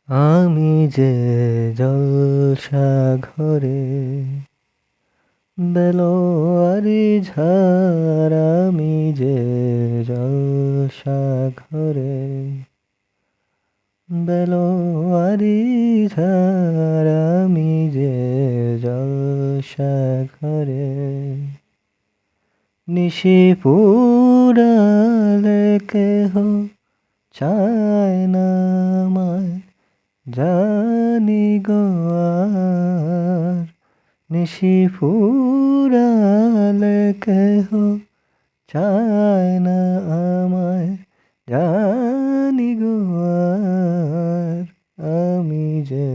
আমি যে জলসাঘরে বেলোয়ারি ঝাড়, আমি যে জলসাঘরে বেলোয়ারি ঝাড়, আমি যে জলসাঘরে নিশি পুরালে কেহ চায় না আমায়, জানি গো আর নিশি ফুরালে কেহ চায় না আমায়, জানি গো আর আমি যে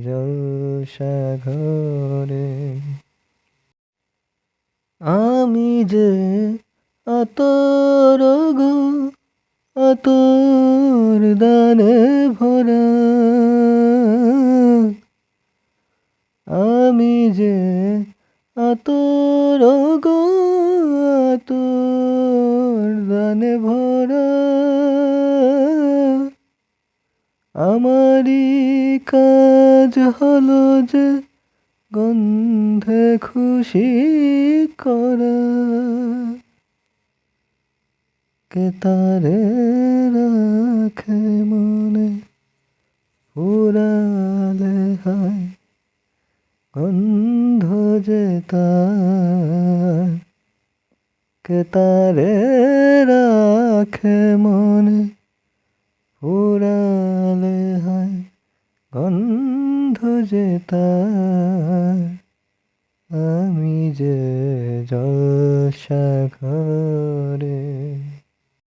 জলসাঘরে। আমি যে আতর গো, আতর দানে ভরা, আমি যে আতর গো, আতর দানে ভরা। আমারই কাজ হলো যে গন্ধে খুশি করা, কে তারে রাখে মনে পুরালে হয় গন্ধ যে তার, কে তারে রাখে মনে পুরালে হয় গন্ধ যে তার, আমি যে জলসাঘরে।